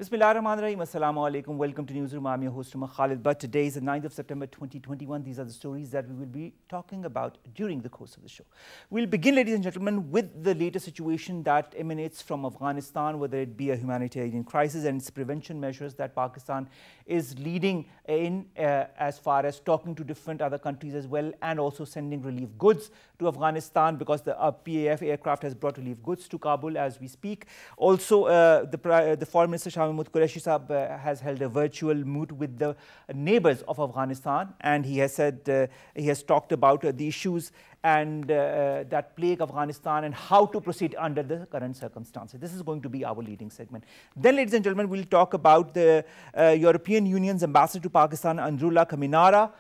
Bismillahirrahmanirrahim. Assalamu alaikum. Welcome to Newsroom. I'm your host, Omar Khalid. But today is the 9th of September 2021. These are the stories that we will be talking about during the course of the show. We'll begin, ladies and gentlemen, with the latest situation that emanates from Afghanistan, whether it be a humanitarian crisis and its prevention measures that Pakistan is leading in as far as talking to different other countries as well, and also sending relief goods to Afghanistan, because the PAF aircraft has brought relief goods to Kabul as we speak. Also, the Foreign Minister Qureshi Saab has held a virtual meet with the neighbors of Afghanistan, and he has said he has talked about the issues and that plague Afghanistan and how to proceed under the current circumstances. This is going to be our leading segment. Then, ladies and gentlemen, we'll talk about the European Union's ambassador to Pakistan, Androulla, Kaminara,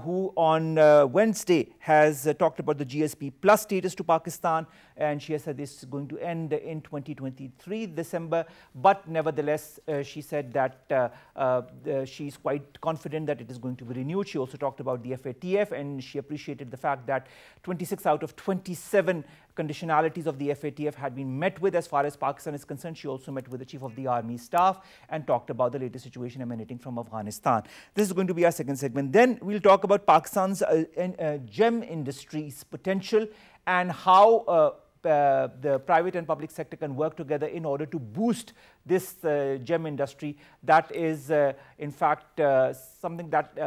who on Wednesday has talked about the GSP Plus status to Pakistan, and she has said this is going to end in 2023 December, but nevertheless she said that she's quite confident that it is going to be renewed. She also talked about the FATF, and she appreciated the fact that 26 out of 27 conditionalities of the FATF had been met with as far as Pakistan is concerned. She also met with the Chief of the Army Staff and talked about the latest situation emanating from Afghanistan. This is going to be our second segment. Then we'll talk about Pakistan's gem industry's potential and how the private and public sector can work together in order to boost this gem industry. That is, in fact, something that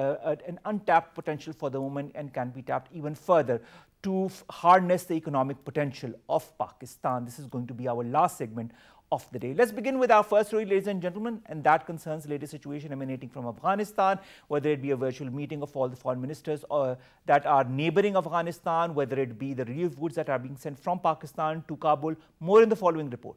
an untapped potential for the moment and can be tapped even further to harness the economic potential of Pakistan. This is going to be our last segment of the day. Let's begin with our first story, ladies and gentlemen, and that concerns the latest situation emanating from Afghanistan, whether it be a virtual meeting of all the foreign ministers that are neighboring Afghanistan, whether it be the relief goods that are being sent from Pakistan to Kabul. More in the following report.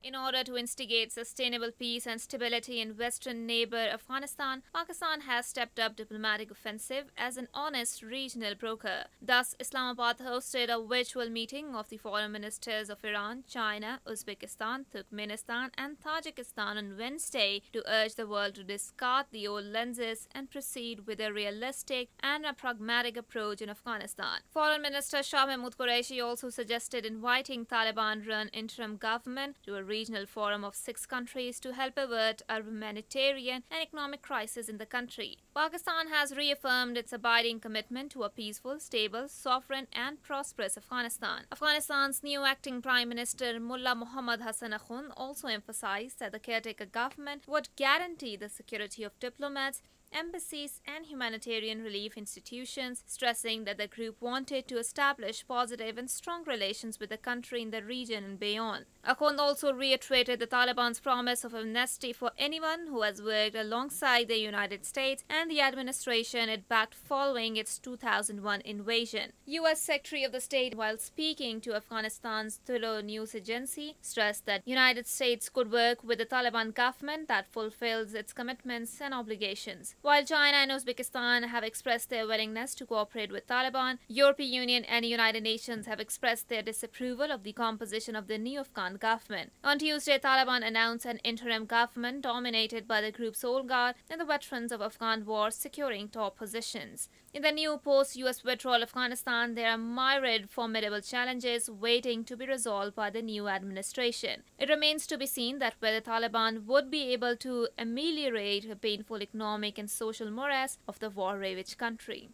In order to instigate sustainable peace and stability in western neighbor Afghanistan, Pakistan has stepped up diplomatic offensive as an honest regional broker. Thus, Islamabad hosted a virtual meeting of the foreign ministers of Iran, China, Uzbekistan, Turkmenistan and Tajikistan on Wednesday to urge the world to discard the old lenses and proceed with a realistic and a pragmatic approach in Afghanistan. Foreign Minister Shah Mahmood Qureshi also suggested inviting Taliban-run interim government to a regional forum of 6 countries to help avert a humanitarian and economic crisis in the country. Pakistan has reaffirmed its abiding commitment to a peaceful, stable, sovereign and prosperous Afghanistan. Afghanistan's new acting Prime Minister Mullah Muhammad Hassan also emphasized that the caretaker government would guarantee the security of diplomats, embassies and humanitarian relief institutions, stressing that the group wanted to establish positive and strong relations with the country in the region and beyond. Akhund also reiterated the Taliban's promise of amnesty for anyone who has worked alongside the United States and the administration it backed following its 2001 invasion. U.S. Secretary of the State, while speaking to Afghanistan's Tulu news agency, stressed that United States could work with the Taliban government that fulfills its commitments and obligations. While China and Uzbekistan have expressed their willingness to cooperate with Taliban, European Union and United Nations have expressed their disapproval of the composition of the new Afghan government. On Tuesday, Taliban announced an interim government dominated by the group's old guard and the veterans of Afghan war securing top positions. In the new post-US withdrawal Afghanistan, there are myriad formidable challenges waiting to be resolved by the new administration. It remains to be seen that whether Taliban would be able to ameliorate a painful economic and social morass of the war-ravaged country.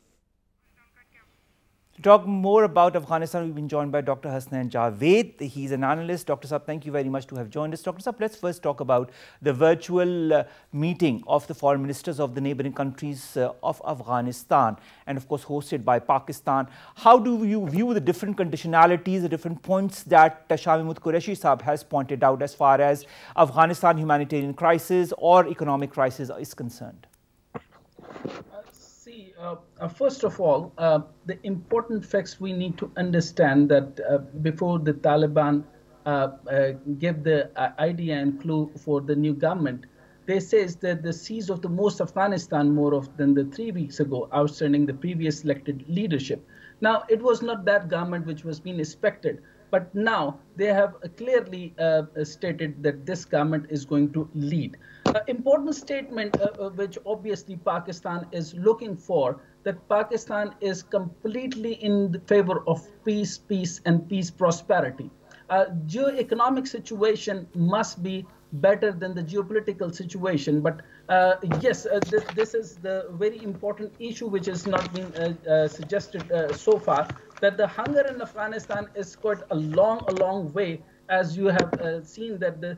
To talk more about Afghanistan, we've been joined by Dr. Hasnain Javed. He's an analyst. Dr. Saab, thank you very much to have joined us. Dr. Saab, let's first talk about the virtual meeting of the foreign ministers of the neighboring countries of Afghanistan, and of course hosted by Pakistan. How do you view the different conditionalities, the different points that Shah Mahmood Qureshi Saab has pointed out as far as Afghanistan humanitarian crisis or economic crisis is concerned? First of all, the important facts we need to understand that before the Taliban gave the idea and clue for the new government, they says that the seize of the most Afghanistan more than the 3 weeks ago, outstanding the previous elected leadership. Now, it was not that government which was being expected, but now they have clearly stated that this government is going to lead. Important statement which obviously Pakistan is looking for, that Pakistan is completely in the favor of peace, and peace prosperity. geo-economic situation must be better than the geopolitical situation. But yes, this is the very important issue which has not been suggested so far, that the hunger in Afghanistan is quite a long way, as you have seen, that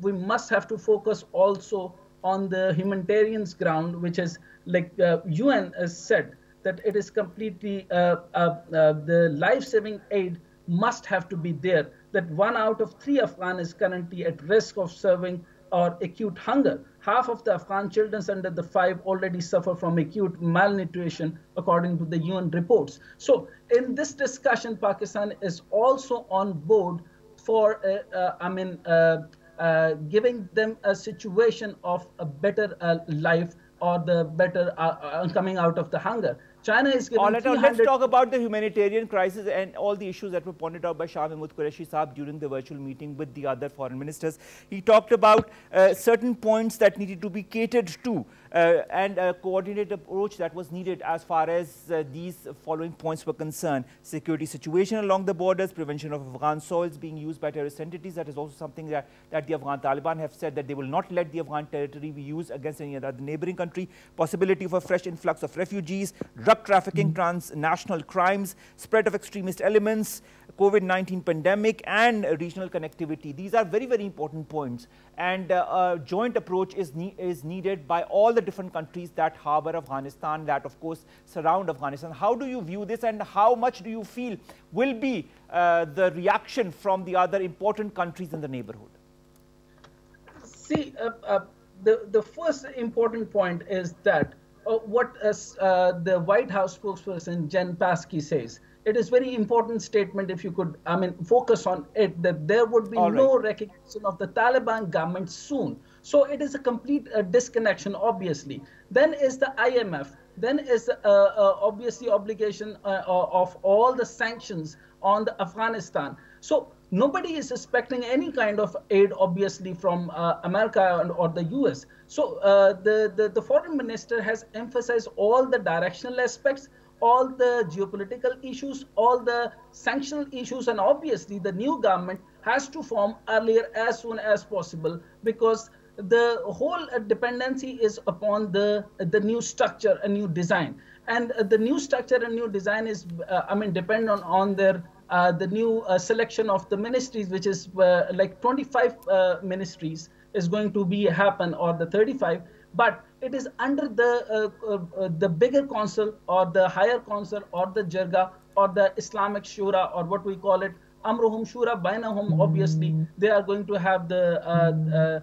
we must have to focus also on the humanitarian ground, which is like UN has said, that it is completely, the life-saving aid must have to be there, that 1 out of 3 Afghan is currently at risk of serving or acute hunger. Half of the Afghan children under the 5 already suffer from acute malnutrition, according to the UN reports. So in this discussion, Pakistan is also on board for, giving them a situation of a better life, or the better coming out of the hunger. China is giving let's talk about the humanitarian crisis and all the issues that were pointed out by Shah Mahmood Qureshi Saab during the virtual meeting with the other foreign ministers. He talked about certain points that needed to be catered to and a coordinated approach that was needed as far as these following points were concerned. Security situation along the borders, prevention of Afghan soils being used by terrorist entities. That is also something that the Afghan Taliban have said, that they will not let the Afghan territory be used against any other neighboring country. Possibility of a fresh influx of refugees, drug trafficking, transnational crimes, spread of extremist elements, COVID-19 pandemic, and regional connectivity. These are very, very important points, and a joint approach is needed by all the different countries that harbor Afghanistan, that of course surround Afghanistan. How do you view this, and how much do you feel will be the reaction from the other important countries in the neighborhood? See, the first important point is that what the White House spokesperson Jen Psaki says. It is very important statement, if you could, focus on it, that there would be no recognition of the Taliban government soon. So it is a complete disconnection, obviously. Then is the IMF. Then is obviously obligation of all the sanctions on the Afghanistan. So nobody is expecting any kind of aid, obviously, from America or the US. So the foreign minister has emphasized all the directional aspects, all the geopolitical issues, all the sanctional issues, and obviously the new government has to form earlier, as soon as possible, because the whole dependency is upon the new structure and new design. And the new structure and new design is, depend on their the new selection of the ministries, which is like 25 ministries is going to be happen, or the 35, but it is under the bigger council, or the higher council, or the Jirga, or the Islamic Shura, or what we call it, Amruhum Shura Bainahum. Obviously, they are going to have the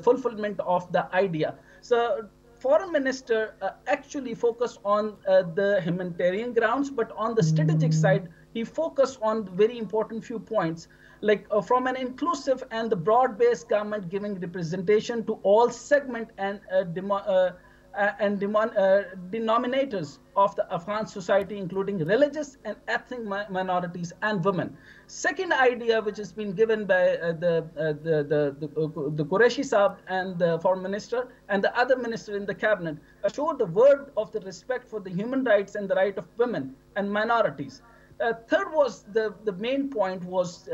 fulfillment of the idea. So foreign minister actually focused on the humanitarian grounds, but on the strategic side, he focused on very important few points, like from an inclusive and the broad-based government giving representation to all segment and denominators of the Afghan society, including religious and ethnic minorities and women. Second idea, which has been given by the Qureshi Saab and the foreign minister and the other minister in the cabinet, showed the word of the respect for the human rights and the right of women and minorities. Third was the main point was,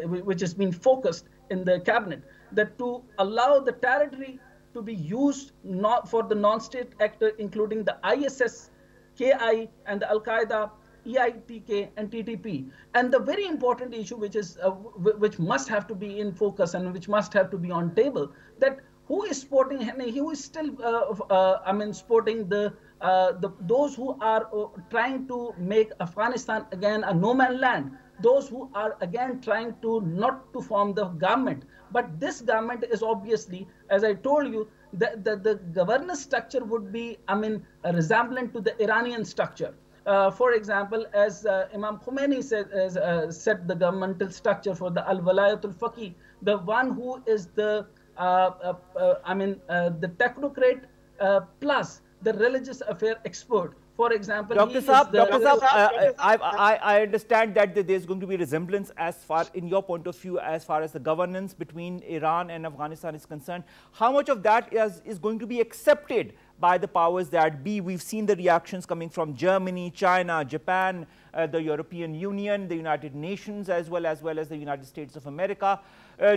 which has been focused in the cabinet, that to allow the territory to be used not for the non-state actor, including the ISS, KI, and the Al-Qaeda, EITK, and TTP. And the very important issue, which is which must have to be in focus and which must have to be on table, that who is supporting, who is still, supporting those who are trying to make Afghanistan again a no-man land, those who are again trying to not to form the government. But this government is obviously, as I told you, the governance structure would be, resemblant to the Iranian structure. For example, as Imam Khomeini set the governmental structure for the Al-Walayatul Faqih, the one who is the technocrat plus the religious affair expert. For example, Dr. Saab, I understand that there's going to be resemblance as far, in your point of view, as far as the governance between Iran and Afghanistan is concerned. How much of that is going to be accepted by the powers that be. We've seen the reactions coming from Germany, China, Japan, the European Union, the United Nations, as well as the United States of America.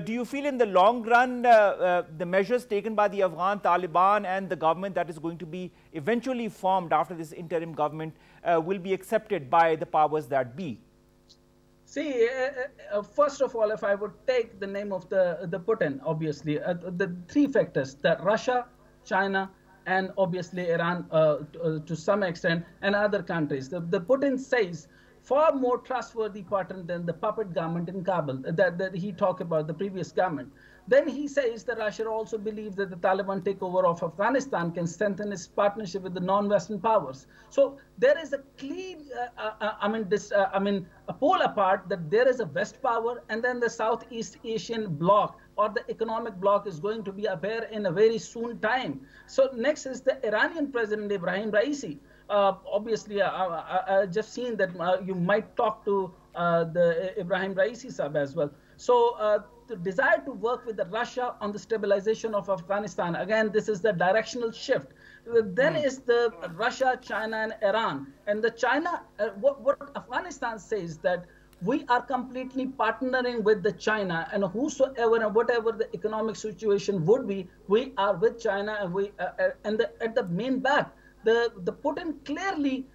Do you feel in the long run the measures taken by the Afghan Taliban and the government that is going to be eventually formed after this interim government will be accepted by the powers that be? See, first of all, if I would take the name of the Putin, obviously, the three factors, that Russia, China, and obviously Iran to some extent, and other countries. The Putin says far more trustworthy partner than the puppet government in Kabul that he talked about, the previous government. Then he says that Russia also believes that the Taliban takeover of Afghanistan can strengthen its partnership with the non-Western powers. So there is a clean, a pole apart that there is a West power, and then the Southeast Asian bloc or the economic bloc is going to be appear in a very soon time. So next is the Iranian President Ibrahim Raisi. Obviously, I just seen that you might talk to the Ibrahim Raisi sahab as well. So the desire to work with Russia on the stabilization of Afghanistan, again, this is the directional shift. Then is the Russia, China, and Iran. And the China, what Afghanistan says that we are completely partnering with the China, and whosoever and whatever the economic situation would be, we are with China, and we at the main back. The Putin clearly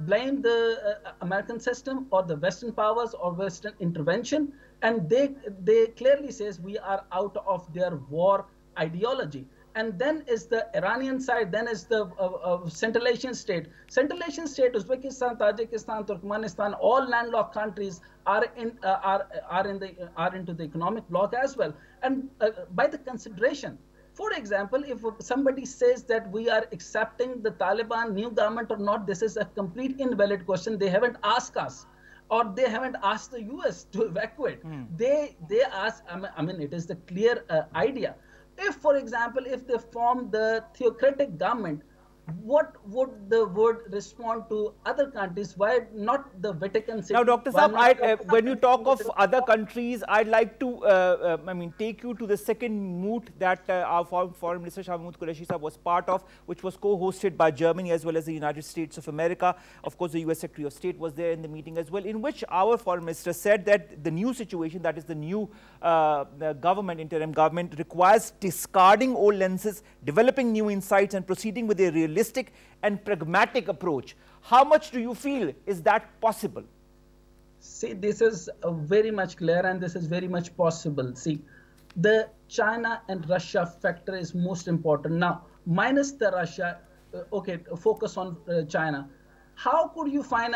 blamed the American system or the Western powers or Western intervention, and they clearly says we are out of their war ideology. And then is the Iranian side, then is the Central Asian state. Central Asian state, Uzbekistan, Tajikistan, Turkmenistan, all landlocked countries are into the economic bloc as well. And by the consideration, for example, if somebody says that we are accepting the Taliban new government or not, this is a complete invalid question. They haven't asked us, or they haven't asked the US to evacuate. They ask, I mean, it is the clear idea. If, for example, if they form the theocratic government, what would the world respond to other countries? Why not the Vatican City? Now, Dr. Saab, when you talk of other countries, I'd like to, take you to the second moot that our Foreign Minister Shah Mahmood Qureshi Saab was part of, which was co-hosted by Germany as well as the United States of America. Of course, the US Secretary of State was there in the meeting as well, in which our Foreign Minister said that the new situation, that is the new government, interim government, requires discarding old lenses, developing new insights, and proceeding with a realistic and pragmatic approach. How much do you feel is that possible? See, this is very much clear, and this is very much possible. See, the China and Russia factor is most important. Now, minus the Russia, okay, focus on China. How could you find,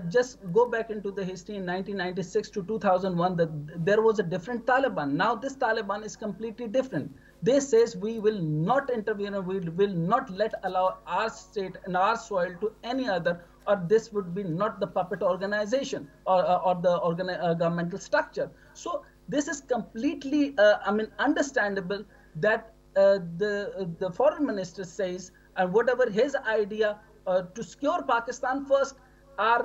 just go back into the history in 1996 to 2001, that there was a different Taliban. Now this Taliban is completely different. They says we will not intervene, we will not allow our state and our soil to any other, or this would be not the puppet organization or the governmental structure. So this is completely, understandable that the foreign minister says, and whatever his idea to secure Pakistan first, our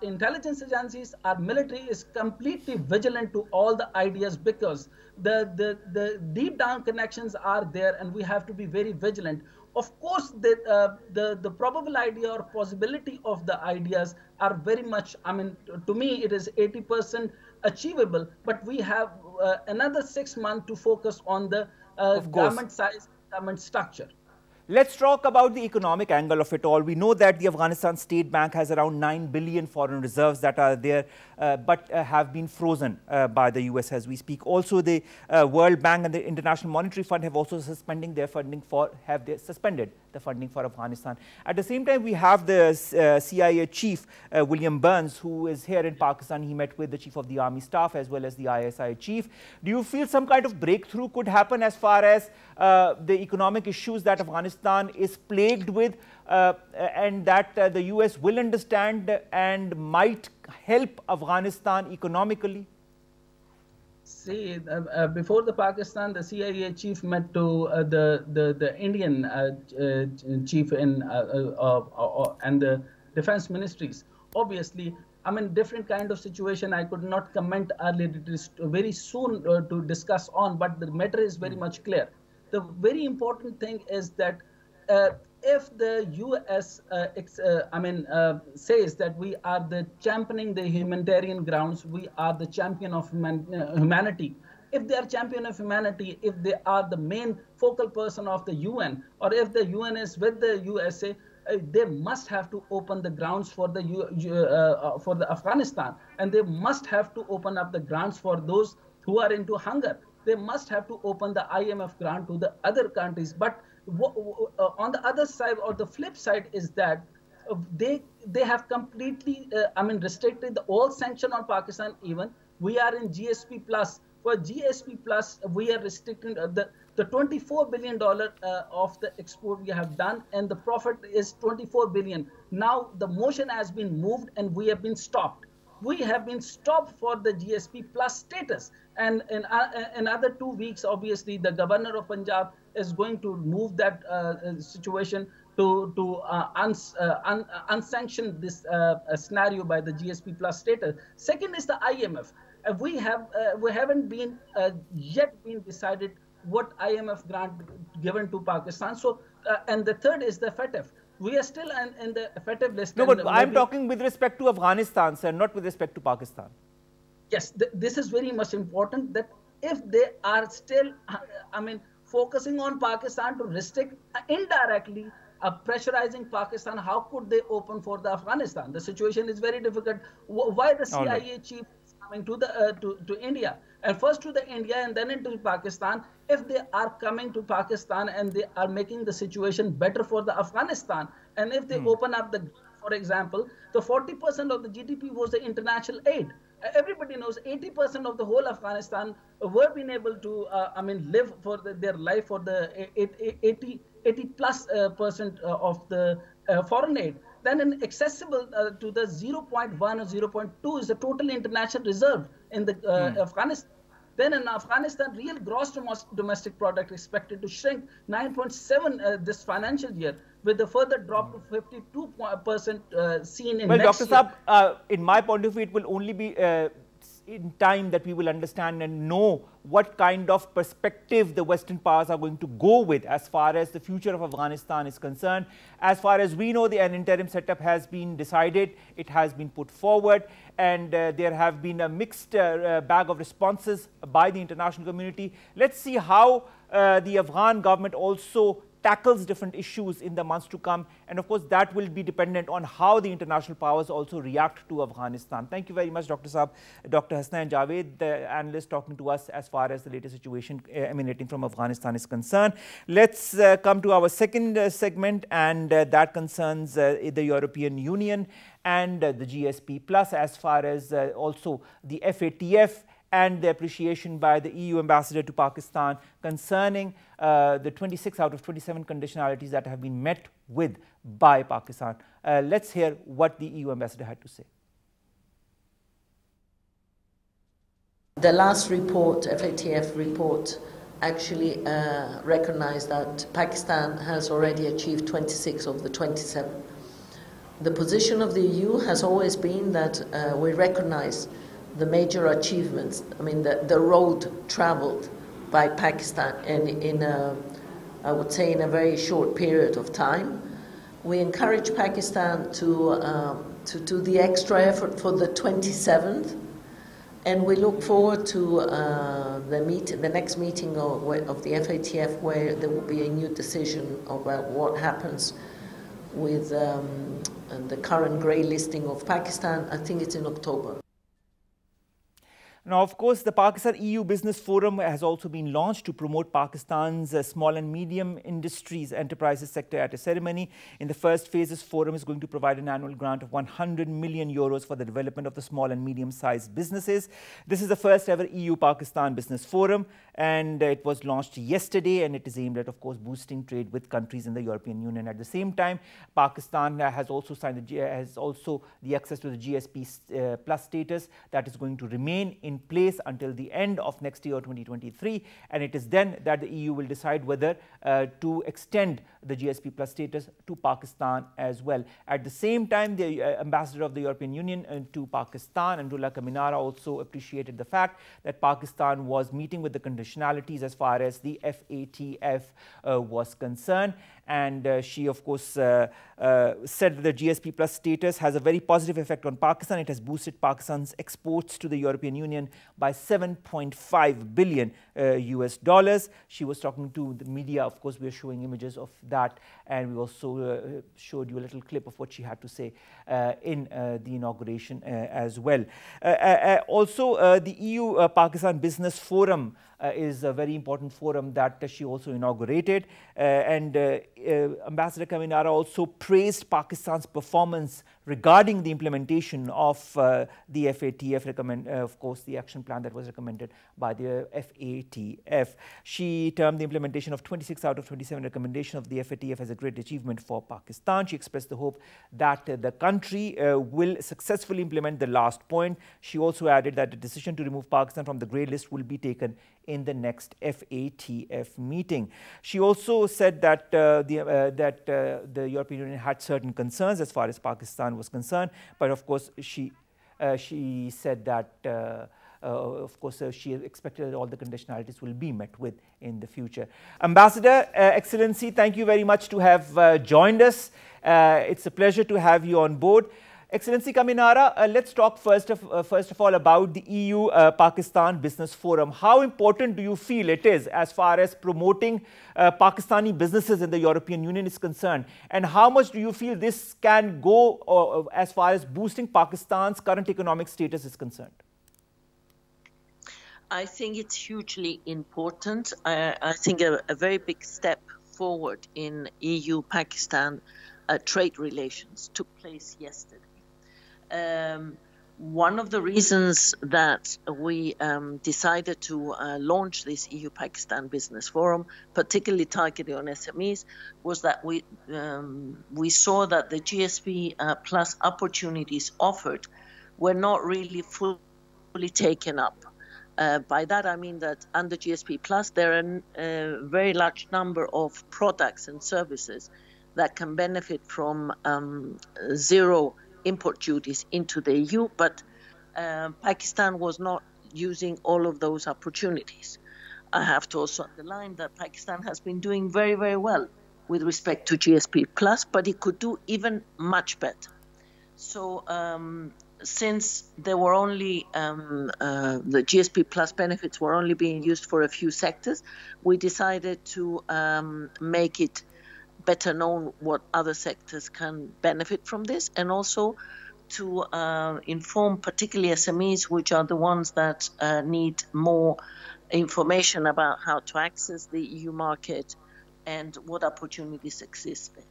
intelligence agencies, our military is completely vigilant to all the ideas, because the deep down connections are there, and we have to be very vigilant. Of course, the probable idea or possibility of the ideas are very much, to me, it is 80% achievable, but we have another 6 months to focus on the government size, government structure. Let's talk about the economic angle of it all. We know that the Afghanistan State Bank has around 9 billion foreign reserves that are there, but have been frozen by the US as we speak. Also, the World Bank and the International Monetary Fund have also suspended the funding for Afghanistan. At the same time, we have the CIA chief, William Burns, who is here in Pakistan. He met with the chief of the army staff as well as the ISI chief. Do you feel some kind of breakthrough could happen as far as the economic issues that Afghanistan is plagued with, and that the US will understand and might help Afghanistan economically? See, before the Pakistan, the CIA chief met to the Indian chief and the defense ministries. Obviously, different kind of situation. I could not comment earlier. It is very soon to discuss on, but the matter is very much clear. The very important thing is that if the U.S. Says that we are the championing the humanitarian grounds, we are the champion of humanity. If they are champion of humanity, if they are the main focal person of the UN, or if the UN is with the USA, they must have to open the grounds for the Afghanistan, and they must have to open up the grounds for those who are into hunger. They must have to open the IMF grant to the other countries. But on the other side, or the flip side, is that they have completely restricted all sanction on Pakistan. Even we are in GSP Plus. For GSP Plus, we are restricting the $24 billion of the export we have done, and the profit is $24 billion. Now the motion has been moved, and we have been stopped. We have been stopped for the GSP Plus status. And in another 2 weeks, obviously, the governor of Punjab is going to move that situation to unsanction this scenario by the GSP Plus status. Second is the IMF. We haven't been yet been decided what IMF grant given to Pakistan. So, and the third is the FATF. We are still in the FATF list. No, but I'm talking with respect to Afghanistan, sir, not with respect to Pakistan. Yes, this is very much important, that if they are still, focusing on Pakistan to restrict indirectly, pressurizing Pakistan, how could they open for the Afghanistan? The situation is very difficult. Why the CIA chief is coming to India, and first to the India and then into Pakistan? If they are coming to Pakistan and they are making the situation better for the Afghanistan, and if they open up the, for example, the 40% of the GDP was the international aid. Everybody knows 80% of the whole Afghanistan were being able to, live for their life for the 80+% of the foreign aid. Then accessible to the 0.1 or 0.2 is the total international reserve in the Afghanistan. Then in Afghanistan, real gross domestic product expected to shrink 9.7 this financial year, with a further drop to 52% seen in next year. Dr. Saab, in my point of view, it will only be in time that we will understand and know what kind of perspective the Western powers are going to go with as far as the future of Afghanistan is concerned. As far as we know, an interim setup has been decided, it has been put forward, and there have been a mixed bag of responses by the international community. Let's see how the Afghan government also tackles different issues in the months to come, and of course that will be dependent on how the international powers also react to Afghanistan. Thank you very much, Dr. Saab. Dr. Hasnain Javed, the analyst, talking to us as far as the latest situation emanating from Afghanistan is concerned. Let's come to our second segment, and that concerns the European Union and the GSP Plus, as far as also the FATF and the appreciation by the EU ambassador to Pakistan concerning the 26 out of 27 conditionalities that have been met with by Pakistan. Let's hear what the EU ambassador had to say. The last report, FATF report, actually recognized that Pakistan has already achieved 26 of the 27. The position of the EU has always been that we recognize the major achievements, the road traveled by Pakistan I would say in a very short period of time. We encourage Pakistan to do the extra effort for the 27th, and we look forward to the next meeting of the FATF, where there will be a new decision about what happens with the current grey listing of Pakistan. I think it's in October. Now, of course, the Pakistan EU Business Forum has also been launched to promote Pakistan's small and medium industries enterprises sector at a ceremony. In the first phase, this forum is going to provide an annual grant of 100 million euros for the development of the small and medium-sized businesses. This is the first ever EU-Pakistan Business Forum, and it was launched yesterday, and it is aimed at, of course, boosting trade with countries in the European Union. At the same time, Pakistan has also signed the access to the GSP Plus status that is going to remain in in place until the end of next year, 2023, and it is then that the EU will decide whether to extend the GSP Plus status to Pakistan as well. At the same time, the ambassador of the European Union to Pakistan, Androulla Kaminara, also appreciated the fact that Pakistan was meeting with the conditionalities as far as the FATF was concerned. And she, of course, said that the GSP Plus status has a very positive effect on Pakistan. It has boosted Pakistan's exports to the European Union by $7.5 billion US. She was talking to the media. Of course, we are showing images of that, and we also showed you a little clip of what she had to say in the inauguration as well. Also, the EU-Pakistan Business Forum is a very important forum that she also inaugurated, and Ambassador Kaminara also praised Pakistan's performance regarding the implementation of the FATF, of course, the action plan that was recommended by the FATF. She termed the implementation of 26 out of 27 recommendations of the FATF as a great achievement for Pakistan. She expressed the hope that the country will successfully implement the last point. She also added that the decision to remove Pakistan from the grey list will be taken in the next FATF meeting. She also said that the European Union had certain concerns as far as Pakistan was concerned, but of course she said that of course she expected that all the conditionalities will be met with in the future. Ambassador, Excellency, thank you very much to have joined us. It's a pleasure to have you on board. Excellency Kaminara, let's talk first of all about the EU-Pakistan Business Forum. How important do you feel it is as far as promoting Pakistani businesses in the European Union is concerned? And how much do you feel this can go as far as boosting Pakistan's current economic status is concerned? I think it's hugely important. I think a very big step forward in EU-Pakistan trade relations took place yesterday. One of the reasons that we decided to launch this EU-Pakistan Business Forum, particularly targeted on SMEs, was that we saw that the GSP Plus opportunities offered were not really fully taken up. By that I mean that under GSP Plus there are a very large number of products and services that can benefit from zero import duties into the EU, but Pakistan was not using all of those opportunities. I have to also underline that Pakistan has been doing very, very well with respect to GSP Plus, but it could do even much better. So since there were only the GSP Plus benefits were only being used for a few sectors, we decided to make it better known what other sectors can benefit from this, and also to inform particularly SMEs, which are the ones that need more information about how to access the EU market and what opportunities exist there.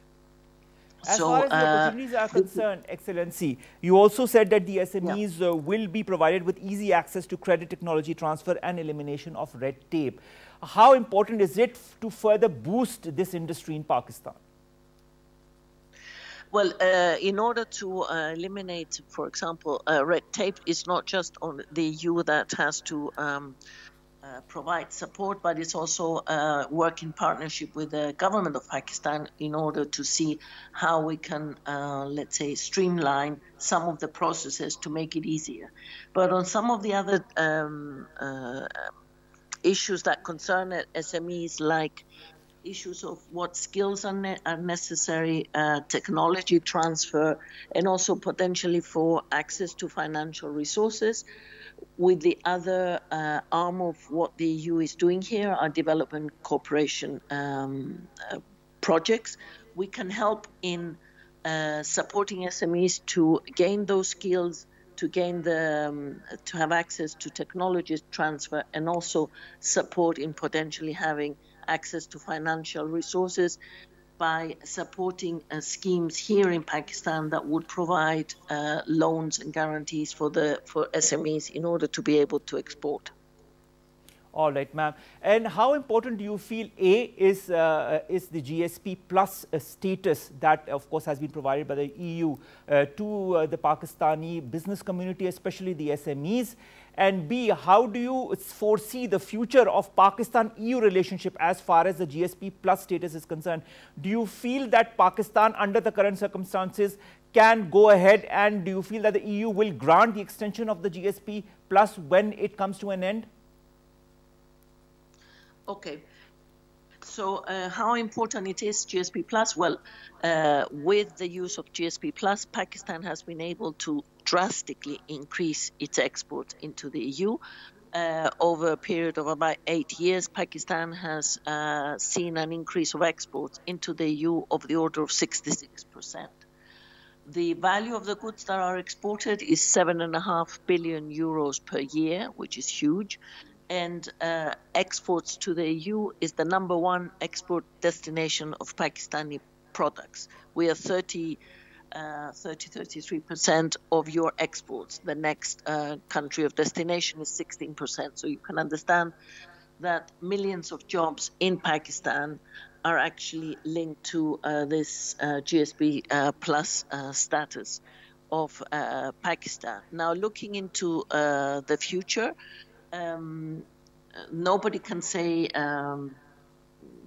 As far as the opportunities are concerned, Excellency, you also said that the SMEs will be provided with easy access to credit, technology transfer and elimination of red tape. How important is it to further boost this industry in Pakistan? Well, in order to eliminate, for example, red tape, it's not just on the EU that has to provide support, but it's also work in partnership with the government of Pakistan in order to see how we can, let's say, streamline some of the processes to make it easier. But on some of the other issues that concern SMEs, like issues of what skills are necessary, technology transfer, and also potentially for access to financial resources. With the other arm of what the EU is doing here, our development cooperation projects, we can help in supporting SMEs to gain those skills, to gain to have access to technology transfer, and also support in potentially having access to financial resources by supporting schemes here in Pakistan that would provide loans and guarantees for SMEs in order to be able to export. All right, ma'am. And how important do you feel is the GSP Plus status that, of course, has been provided by the EU to the Pakistani business community, especially the SMEs? And B, how do you foresee the future of Pakistan-EU relationship as far as the GSP Plus status is concerned? Do you feel that Pakistan, under the current circumstances, can go ahead, and do you feel that the EU will grant the extension of the GSP Plus when it comes to an end? Okay. So how important it is, GSP Plus? Well, with the use of GSP Plus, Pakistan has been able to drastically increase its exports into the EU. Over a period of about 8 years, Pakistan has seen an increase of exports into the EU of the order of 66%. The value of the goods that are exported is 7.5 billion euros per year, which is huge. And exports to the EU is the #1 export destination of Pakistani products. We are 33% of your exports. The next country of destination is 16%. So you can understand that millions of jobs in Pakistan are actually linked to this GSP Plus status of Pakistan. Now, looking into the future, nobody can say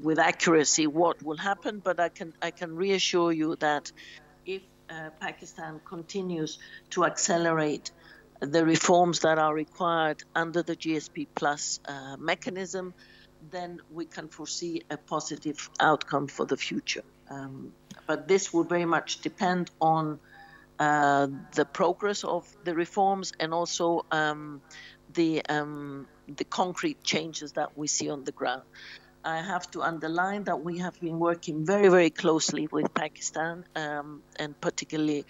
with accuracy what will happen, but I can reassure you that if Pakistan continues to accelerate the reforms that are required under the GSP Plus mechanism, then we can foresee a positive outcome for the future. But this will very much depend on the progress of the reforms and also the concrete changes that we see on the ground. I have to underline that we have been working very, very closely with Pakistan and particularly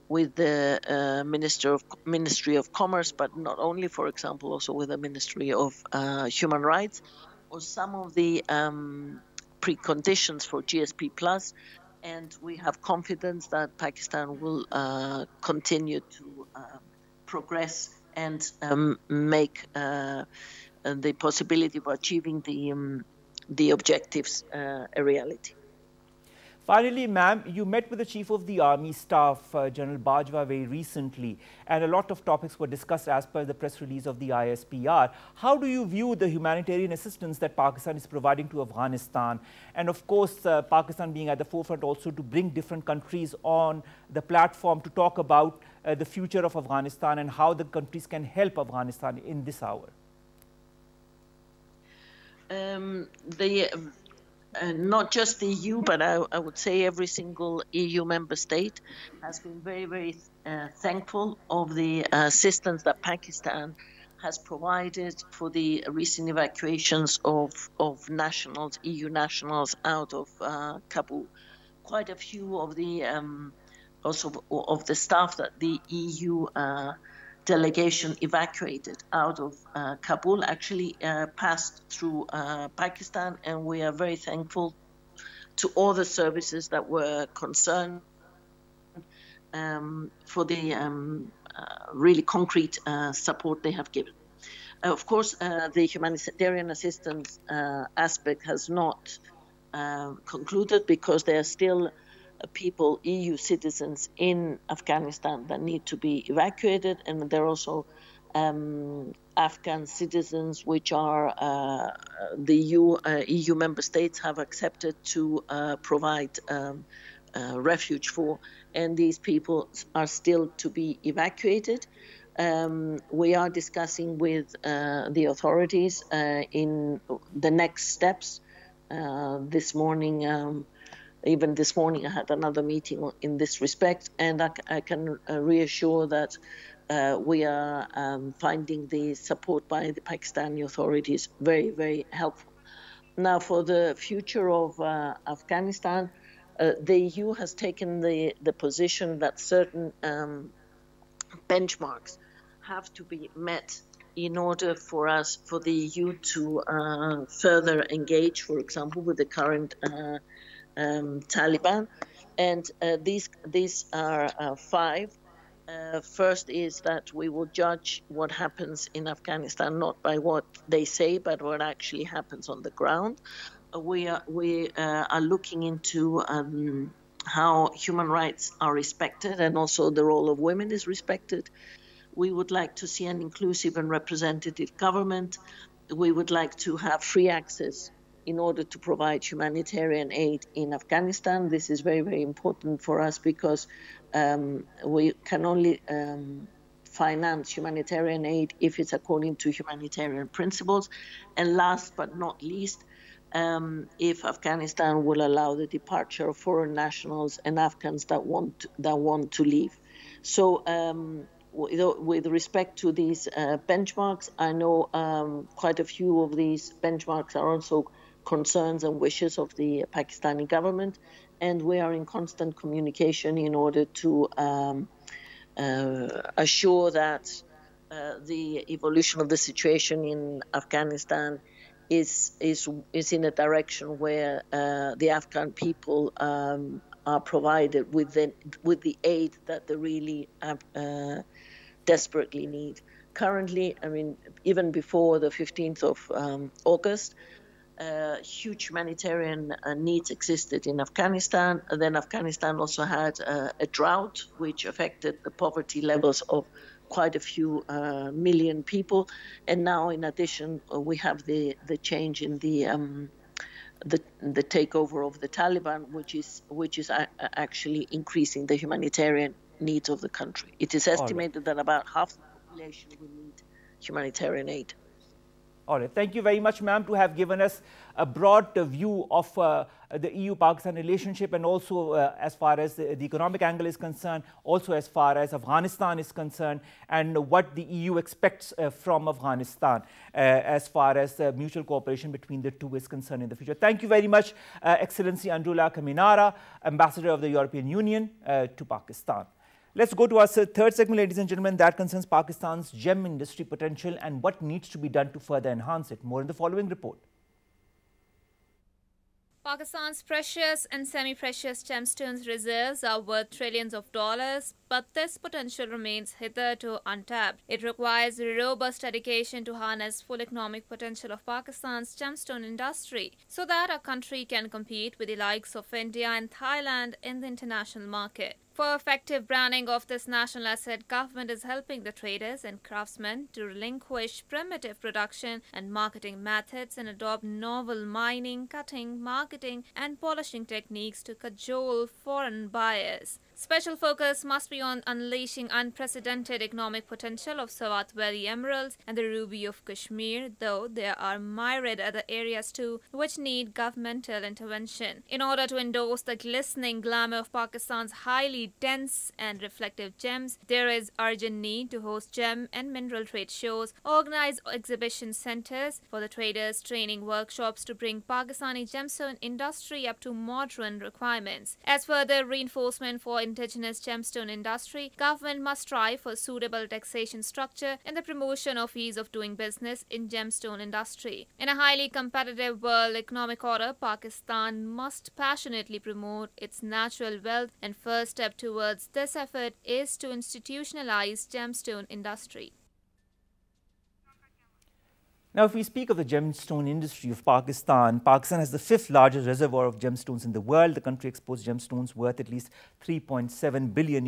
with the Ministry of Commerce, but not only, for example, also with the Ministry of Human Rights, or some of the preconditions for GSP Plus, and we have confidence that Pakistan will continue to progress and make the possibility of achieving the objectives a reality. Finally, ma'am, you met with the Chief of the Army Staff, General Bajwa, very recently, and a lot of topics were discussed as per the press release of the ISPR. How do you view the humanitarian assistance that Pakistan is providing to Afghanistan? And of course, Pakistan being at the forefront also to bring different countries on the platform to talk about the future of Afghanistan and how the countries can help Afghanistan in this hour. Not just the EU, but I would say every single EU member state has been very, very thankful of the assistance that Pakistan has provided for the recent evacuations of nationals, EU nationals, out of Kabul. Quite a few of the also of the staff that the EU delegation evacuated out of Kabul actually passed through Pakistan, and we are very thankful to all the services that were concerned for the really concrete support they have given. Of course, the humanitarian assistance aspect has not concluded because there are still people, EU citizens in Afghanistan that need to be evacuated, and there are also Afghan citizens which are the EU member states have accepted to provide refuge for, and these people are still to be evacuated. We are discussing with the authorities in the next steps. This morning, even this morning, I had another meeting in this respect, and I can reassure that we are finding the support by the Pakistani authorities very, very helpful. Now, for the future of Afghanistan, the EU has taken the position that certain benchmarks have to be met in order for the EU to further engage, for example, with the current Taliban, and these are 5. First is that we will judge what happens in Afghanistan not by what they say, but what actually happens on the ground. We are looking into how human rights are respected and also the role of women is respected. We would like to see an inclusive and representative government. We would like to have free access in order to provide humanitarian aid in Afghanistan. This is very, very important for us because we can only finance humanitarian aid if it's according to humanitarian principles. And last but not least, if Afghanistan will allow the departure of foreign nationals and Afghans that want to leave. So with respect to these benchmarks, I know quite a few of these benchmarks are also concerns and wishes of the Pakistani government, and we are in constant communication in order to assure that the evolution of the situation in Afghanistan is in a direction where the Afghan people are provided with the aid that they really desperately need. Currently, I mean, even before the 15th of August, huge humanitarian needs existed in Afghanistan. And then Afghanistan also had a drought, which affected the poverty levels of quite a few million people. And now, in addition, we have the change in the takeover of the Taliban, which is actually increasing the humanitarian needs of the country. It is estimated that about half the population will need humanitarian aid. All right. Thank you very much, ma'am, to have given us a broad view of the EU-Pakistan relationship, and also as far as the economic angle is concerned, also as far as Afghanistan is concerned, and what the EU expects from Afghanistan as far as mutual cooperation between the two is concerned in the future. Thank you very much, Excellency Androulla Kaminara, Ambassador of the European Union to Pakistan. Let's go to our third segment, ladies and gentlemen, that concerns Pakistan's gem industry potential and what needs to be done to further enhance it. More in the following report. Pakistan's precious and semi-precious gemstones reserves are worth trillions of dollars, but this potential remains hitherto untapped. It requires robust dedication to harness full economic potential of Pakistan's gemstone industry so that our country can compete with the likes of India and Thailand in the international market. For effective branding of this national asset, government is helping the traders and craftsmen to relinquish primitive production and marketing methods and adopt novel mining, cutting, marketing and polishing techniques to cajole foreign buyers. Special focus must be on unleashing unprecedented economic potential of Swat Valley emeralds and the ruby of Kashmir, though there are myriad other areas too which need governmental intervention. In order to endorse the glistening glamour of Pakistan's highly dense and reflective gems, there is urgent need to host gem and mineral trade shows, organize exhibition centers for the traders, training workshops to bring Pakistani gemstone industry up to modern requirements. As further reinforcement for indigenous gemstone industry, government must strive for suitable taxation structure and the promotion of ease of doing business in gemstone industry. In a highly competitive world economic order, Pakistan must passionately promote its natural wealth, and first step towards this effort is to institutionalize gemstone industry. Now, if we speak of the gemstone industry of Pakistan, Pakistan has the 5th largest reservoir of gemstones in the world. The country exports gemstones worth at least $3.7 billion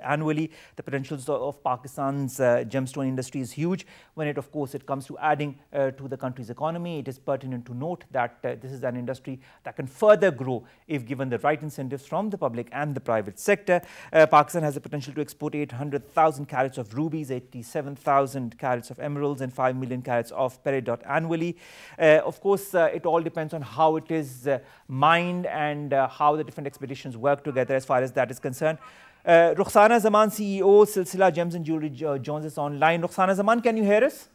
annually. The potentials of Pakistan's gemstone industry is huge when it comes to adding to the country's economy. It is pertinent to note that this is an industry that can further grow if given the right incentives from the public and the private sector. Pakistan has the potential to export 800,000 carats of rubies, 87,000 carats of emeralds and 5 million carats of peridot annually. It all depends on how it is mined and how the different expeditions work together as far as that is concerned. Rukhsana Zaman, CEO, Silsila Gems and Jewelry, joins us online. Rukhsana Zaman, can you hear us?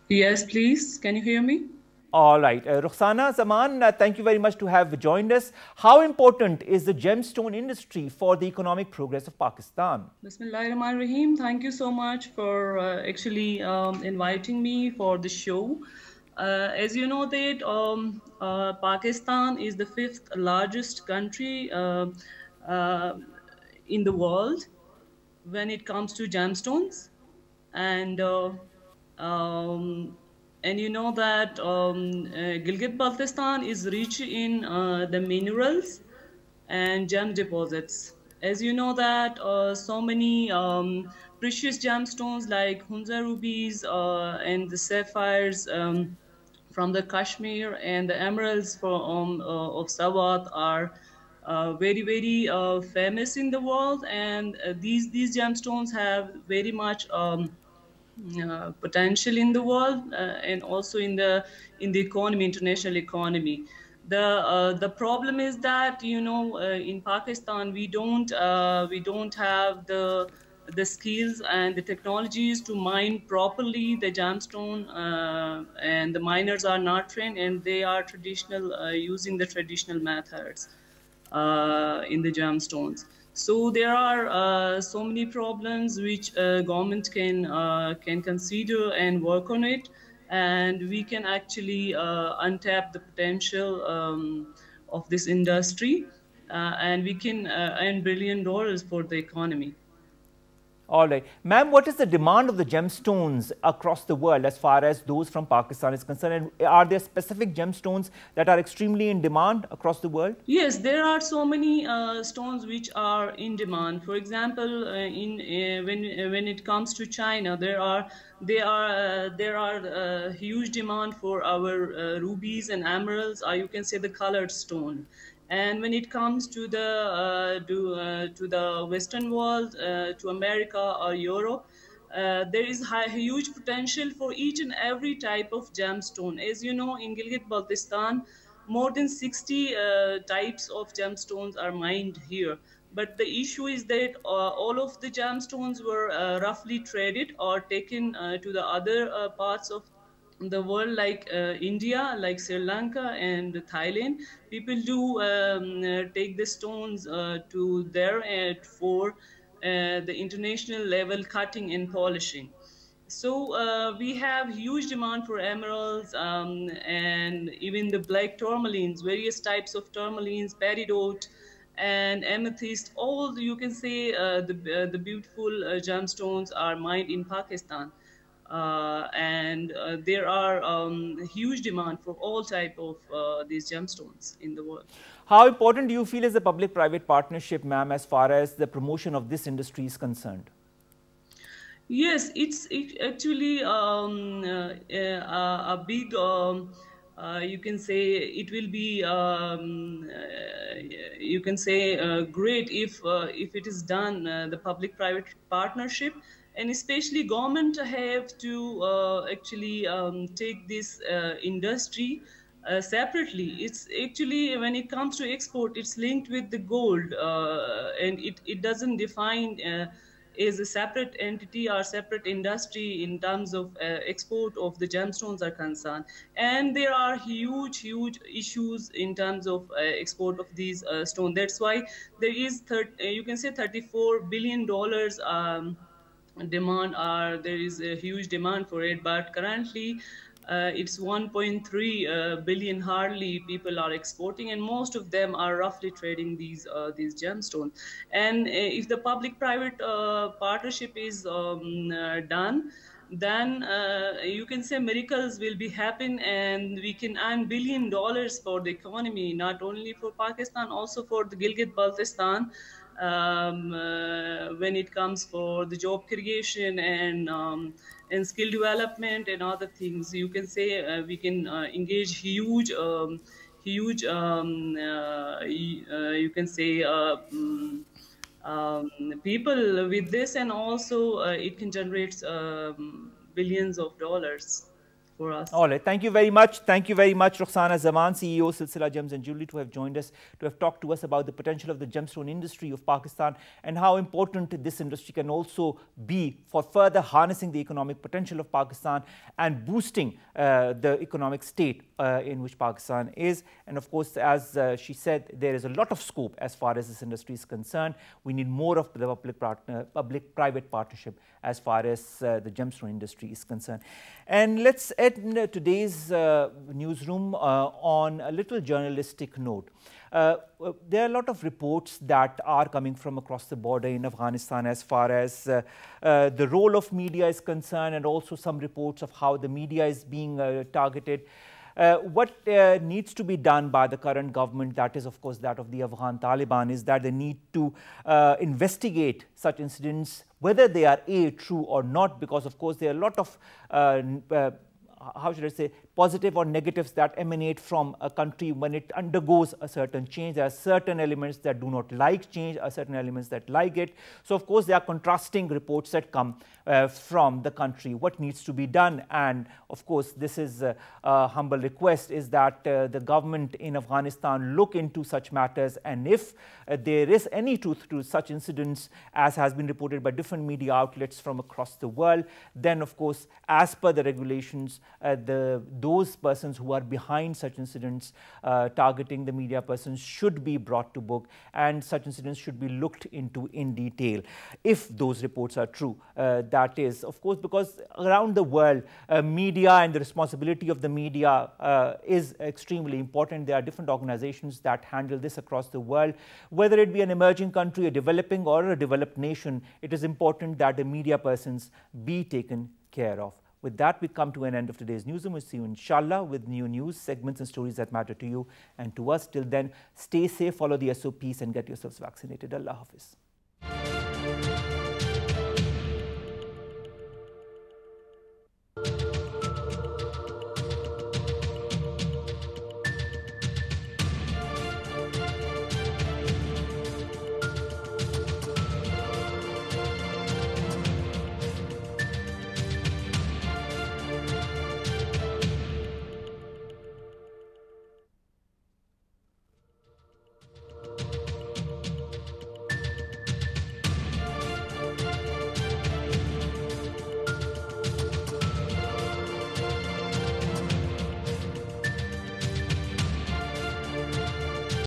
Yes, please. Can you hear me? All right. Rukhsana Zaman, thank you very much to have joined us. How important is the gemstone industry for the economic progress of Pakistan? Bismillahirrahmanirrahim. Thank you so much for actually inviting me for the show. As you know that Pakistan is the 5th largest country in the world. when it comes to gemstones, and you know that Gilgit-Baltistan is rich in the minerals and gem deposits. As you know that so many precious gemstones like Hunza rubies and the sapphires from the Kashmir and the emeralds of Sawat are very famous in the world, and these gemstones have very much potential in the world and also in the economy, international economy. The problem is that, you know, in Pakistan we don't have the skills and the technologies to mine properly the gemstone, and the miners are not trained, and they are using the traditional methods in the gemstones. So there are so many problems which government can consider and work on it, and we can actually untap the potential of this industry, and we can earn $1 billion for the economy. All right. Ma'am, what is the demand of the gemstones across the world as far as those from Pakistan is concerned? And are there specific gemstones that are extremely in demand across the world? Yes, there are so many stones which are in demand. For example, when it comes to China, there are huge demand for our rubies and emeralds, or you can say the colored stone. And when it comes to the Western world, to America or Europe, there is huge potential for each and every type of gemstone. As you know, in Gilgit-Baltistan, more than 60 types of gemstones are mined here. But the issue is that all of the gemstones were roughly traded or taken to the other parts of the world, like India, like Sri Lanka and Thailand. People do take the stones to there for the international level cutting and polishing. So we have huge demand for emeralds and even the black tourmalines, various types of tourmalines, peridot and amethyst. All, you can say, the beautiful gemstones are mined in Pakistan. And there are huge demand for all type of these gemstones in the world. How important do you feel is the public-private partnership, ma'am, as far as the promotion of this industry is concerned? Yes, it's actually a big, you can say, it will be, you can say, great if it is done, the public-private partnership. And especially government have to actually take this industry separately. It's actually, when it comes to export, it's linked with the gold, and it doesn't define as a separate entity or separate industry in terms of export of the gemstones are concerned. And there are huge issues in terms of export of these stones. That's why there is you can say $34 billion demand, or there is a huge demand for it, but currently it's 1.3 billion hardly people are exporting, and most of them are roughly trading these gemstones. And if the public-private partnership is done, then you can say miracles will be happen, and we can earn $1 billion for the economy, not only for Pakistan, also for the Gilgit-Baltistan. When it comes for the job creation and skill development and other things, you can say we can engage huge you can say people with this, and also it can generate billions of dollars for us. All right. Thank you very much. Thank you very much, Rukhsana, Zaman, CEO, Silsila Gems and Jewelry, to have joined us, to have talked to us about the potential of the gemstone industry of Pakistan and how important this industry can also be for further harnessing the economic potential of Pakistan and boosting the economic state in which Pakistan is. And of course, as she said, there is a lot of scope as far as this industry is concerned. We need more of the public-private partnership as far as the gemstone industry is concerned. And let's end today's newsroom on a little journalistic note. there are a lot of reports that are coming from across the border in Afghanistan as far as the role of media is concerned, and also some reports of how the media is being targeted. What needs to be done by the current government, that is of course that of the Afghan Taliban, is that they need to investigate such incidents, whether they are true or not, because of course there are a lot of how should I say, positive or negatives that emanate from a country when it undergoes a certain change. There are certain elements that do not like change, are certain elements that like it. So of course there are contrasting reports that come from the country. What needs to be done? And of course this is a humble request, is that the government in Afghanistan look into such matters, and if there is any truth to such incidents as has been reported by different media outlets from across the world, then of course as per the regulations, those persons who are behind such incidents targeting the media persons should be brought to book, and such incidents should be looked into in detail if those reports are true. That is, of course, because around the world, media and the responsibility of the media is extremely important. There are different organizations that handle this across the world. Whether it be an emerging country, a developing or a developed nation, it is important that the media persons be taken care of. With that, we come to an end of today's newsroom. We'll see you inshallah with new news, segments and stories that matter to you and to us. Till then, stay safe, follow the SOPs and get yourselves vaccinated. Allah Hafiz.